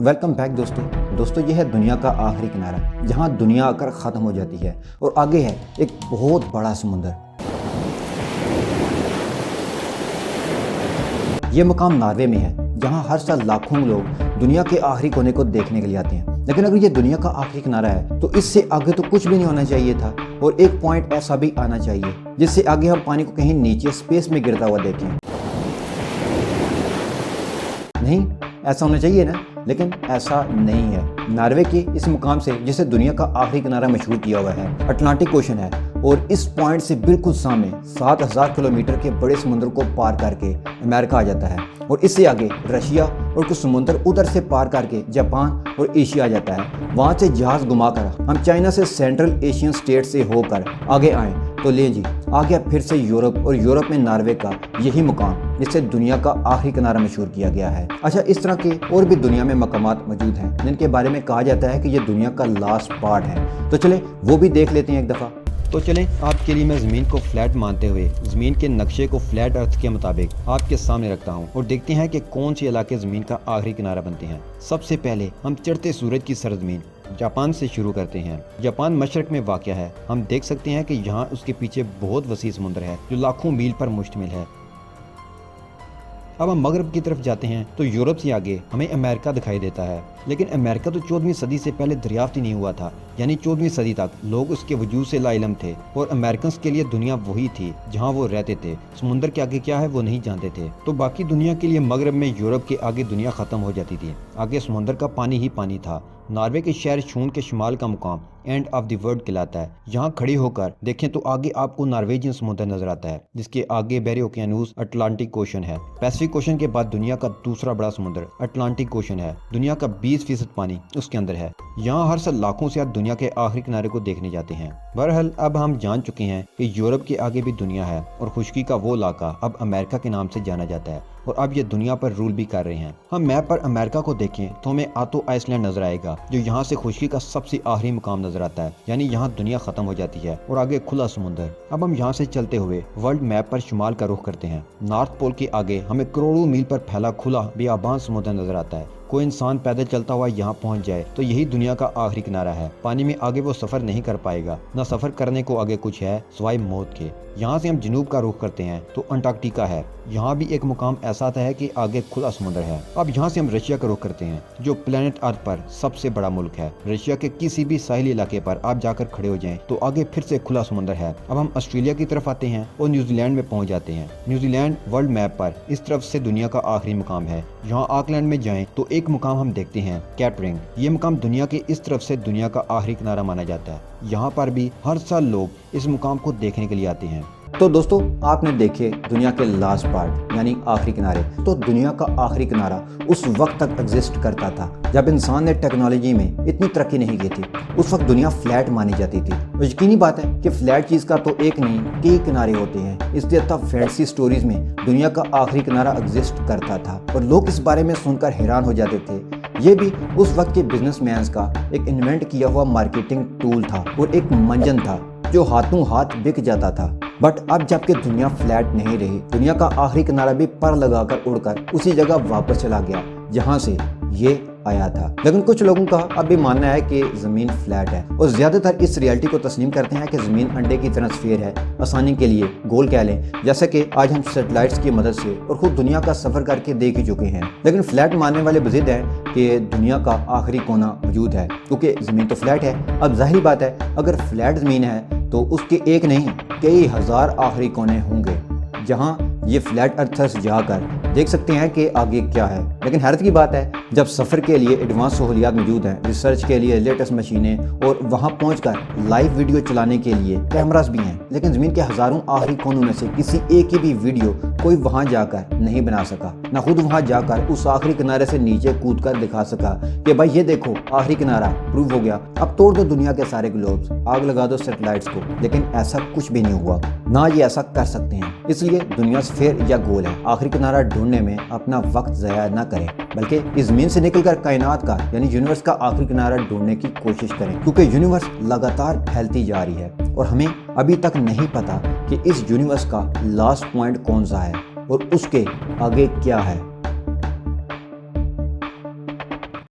Welcome back दोस्तों ये है दुनिया का आखिरी किनारा जहां दुनिया आकर ख़त्म हो जाती है और आगे है एक बहुत बड़ा समुंदर। ये मुकाम नॉर्वे में है जहां हर साल लाखों लोग दुनिया के आखिरी कोने को देखने के लिए आते हैं। लेकिन अगर ये दुनिया का आखिरी किनारा है तो इससे आगे तो कुछ भी नहीं होना चाहिए था और एक पॉइंट ऐसा भी आना चाहिए जिससे आगे हम पानी को कहीं नीचे स्पेस में गिरता हुआ देखें। नहीं, ऐसा होना चाहिए ना, लेकिन ऐसा नहीं है। नॉर्वे के इस मुकाम से जिसे दुनिया का आखिरी किनारा मशहूर किया हुआ है अटलांटिक ओशन है और इस पॉइंट से बिल्कुल सामने 7000 किलोमीटर के बड़े समुद्र को पार करके अमेरिका आ जाता है और इससे आगे रशिया और कुछ समुद्र उधर से पार करके जापान और एशिया आ जाता है। वहाँ से जहाज घुमाकर हम चाइना से सेंट्रल एशियन स्टेट से होकर आगे आए तो ले जी आ गया फिर से यूरोप और यूरोप में नॉर्वे का यही मुकाम जिससे दुनिया का आखिरी किनारा मशहूर किया गया है। अच्छा, इस तरह के और भी दुनिया में मकामात मौजूद हैं जिनके बारे में कहा जाता है कि ये दुनिया का लास्ट पार्ट है, तो चले वो भी देख लेते हैं एक दफ़ा। तो चलें, आपके लिए मैं ज़मीन को फ्लैट मानते हुए ज़मीन के नक्शे को फ्लैट अर्थ के मुताबिक आपके सामने रखता हूं और देखते हैं कि कौन से इलाके ज़मीन का आखिरी किनारा बनते हैं। सबसे पहले हम चढ़ते सूरज की सरजमीन जापान से शुरू करते हैं। जापान मशरक में वाक़या है। हम देख सकते हैं कि यहाँ उसके पीछे बहुत वसी समुद्र है जो लाखों मील पर मुश्तमिल है। अब हम मगरब की तरफ जाते हैं तो यूरोप से आगे हमें अमेरिका दिखाई देता है, लेकिन अमेरिका तो 14वीं सदी से पहले दरियाफ्त ही नहीं हुआ था, यानी 14वीं सदी तक लोग उसके वजूद से लाइलम थे और अमेरिकन के लिए दुनिया वही थी जहां वो रहते थे। समुद्र के आगे क्या है वो नहीं जानते थे, तो बाकी दुनिया के लिए मगरब में यूरोप के आगे दुनिया खत्म हो जाती थी। आगे समुद्र का पानी ही पानी था। नॉर्वे के शहर शून के शुमाल का मुकाम एंड ऑफ द वर्ल्ड कहलाता है। यहाँ खड़े होकर देखें तो आगे आपको नॉर्वेजियन समुद्र नजर आता है जिसके आगे बहरे ओकियानूस अटलांटिक ओशन है। पैसिफिक ओशन के बाद दुनिया का दूसरा बड़ा समुद्र अटलांटिक ओशन है। दुनिया का 20% पानी उसके अंदर है। यहाँ हर साल लाखों से दुनिया के आखिरी किनारे को देखने जाते हैं। बहरहाल अब हम जान चुके हैं कि यूरोप के आगे भी दुनिया है और खुश्की का वो इलाका अब अमेरिका के नाम से जाना जाता है और अब ये दुनिया पर रूल भी कर रहे हैं। हम मैप पर अमेरिका को देखें तो हमें आतो आइसलैंड नजर आएगा जो यहाँ से खुश्की का सबसे आखिरी मुकाम नजर आता है, यानी यहाँ दुनिया खत्म हो जाती है और आगे खुला समुद्र। अब हम यहाँ से चलते हुए वर्ल्ड मैप पर शुमाल का रुख करते हैं। नॉर्थ पोल के आगे हमें करोड़ों मील पर फैला खुला बेआबान समुद्र नजर आता है। कोई इंसान पैदल चलता हुआ यहाँ पहुँच जाए तो यही दुनिया का आखिरी किनारा है। पानी में आगे वो सफर नहीं कर पाएगा, न सफर करने को आगे कुछ है सिवाय मौत के। यहाँ से हम जनूब का रुख करते हैं तो अंटार्कटिका है। यहाँ भी एक मुकाम ऐसा आता है कि आगे खुला समुद्र है। अब यहाँ से हम रशिया का रुख करते हैं जो प्लेनेट अर्थ पर सबसे बड़ा मुल्क है। रशिया के किसी भी साहिली इलाके पर आप जाकर खड़े हो जाएं तो आगे फिर से खुला समुद्र है। अब हम ऑस्ट्रेलिया की तरफ आते हैं और न्यूजीलैंड में पहुँच जाते हैं। न्यूजीलैंड वर्ल्ड मैप पर इस तरफ से दुनिया का आखिरी मुकाम है। यहाँ ऑकलैंड में जाएं तो एक मुकाम हम देखते हैं कैटरिंग। ये मुकाम दुनिया के इस तरफ से दुनिया का आखिरी किनारा माना जाता है। यहाँ पर भी हर साल लोग इस मुकाम को देखने के लिए आते हैं। तो दोस्तों, आपने देखे दुनिया के लास्ट पार्ट यानी आखिरी किनारे। तो दुनिया का आखिरी किनारा उस वक्त तक एग्जिस्ट करता था जब इंसान ने टेक्नोलॉजी में इतनी तरक्की नहीं की थी। उस वक्त दुनिया फ्लैट मानी जाती थी और यकीनी बात है कि फ्लैट चीज़ का तो एक नहीं कई किनारे होते हैं, इसलिए तब फैंसी स्टोरीज में दुनिया का आखिरी किनारा एग्जिस्ट करता था और लोग इस बारे में सुनकर हैरान हो जाते थे। ये भी उस वक्त के बिजनेसमैन का एक इन्वेंट किया हुआ मार्केटिंग टूल था और एक मंजन था जो हाथों हाथ बिक जाता था। बट अब जबकि दुनिया फ्लैट नहीं रही, दुनिया का आखिरी किनारा भी पर लगाकर उड़कर उसी जगह वापस चला गया जहां से ये आया था। लेकिन कुछ लोगों का अब भी मानना है कि ज़मीन फ्लैट है और ज़्यादातर इस रियलिटी को तस्लीम करते हैं कि ज़मीन अंडे की तरह स्फीयर है। आसानी के लिए गोल कह लें, जैसे कि आज हम सैटेलाइट्स की मदद से और खुद दुनिया का सफ़र करके देख ही चुके हैं। लेकिन फ्लैट मानने वाले बज़िद हैं कि दुनिया का आखिरी कोना मौजूद है क्योंकि ज़मीन तो फ्लैट है। अब जाहिर बात है अगर फ्लैट ज़मीन है तो उसके एक नहीं कई हजार आखिरी कोने होंगे जहां ये फ्लैट अर्थर्स जाकर देख सकते हैं कि आगे क्या है। लेकिन हैरत की बात है जब सफ़र के लिए एडवांस सहूलियात मौजूद हैं, रिसर्च के लिए लेटेस्ट मशीनें और वहां पहुंचकर लाइव वीडियो चलाने के लिए कैमरास भी हैं, लेकिन ज़मीन के हज़ारों आखिरी कोनों में से किसी एक ही भी वीडियो कोई वहां जाकर नहीं बना सका, ना खुद वहां जाकर उस आखिरी किनारे से नीचे कूद कर दिखा सका कि भाई ये देखो आखिरी किनारा प्रूव हो गया, अब तोड़ दो दुनिया के सारे ग्लोब्स, आग लगा दो सैटेलाइट्स को। लेकिन ऐसा कुछ भी नहीं हुआ, ना ये ऐसा कर सकते हैं। इसलिए दुनिया स्फीयर या गोल है। आखिरी किनारा ढूंढने में अपना वक्त ज़ाया ना करें, बल्कि इस ज़मीन से निकलकर कायनात का यानी यूनिवर्स का आखिरी किनारा ढूंढने की कोशिश करें, क्योंकि यूनिवर्स लगातार फैलती जा रही है और हमें अभी तक नहीं पता कि इस यूनिवर्स का लास्ट पॉइंट कौन सा है और उसके आगे क्या है।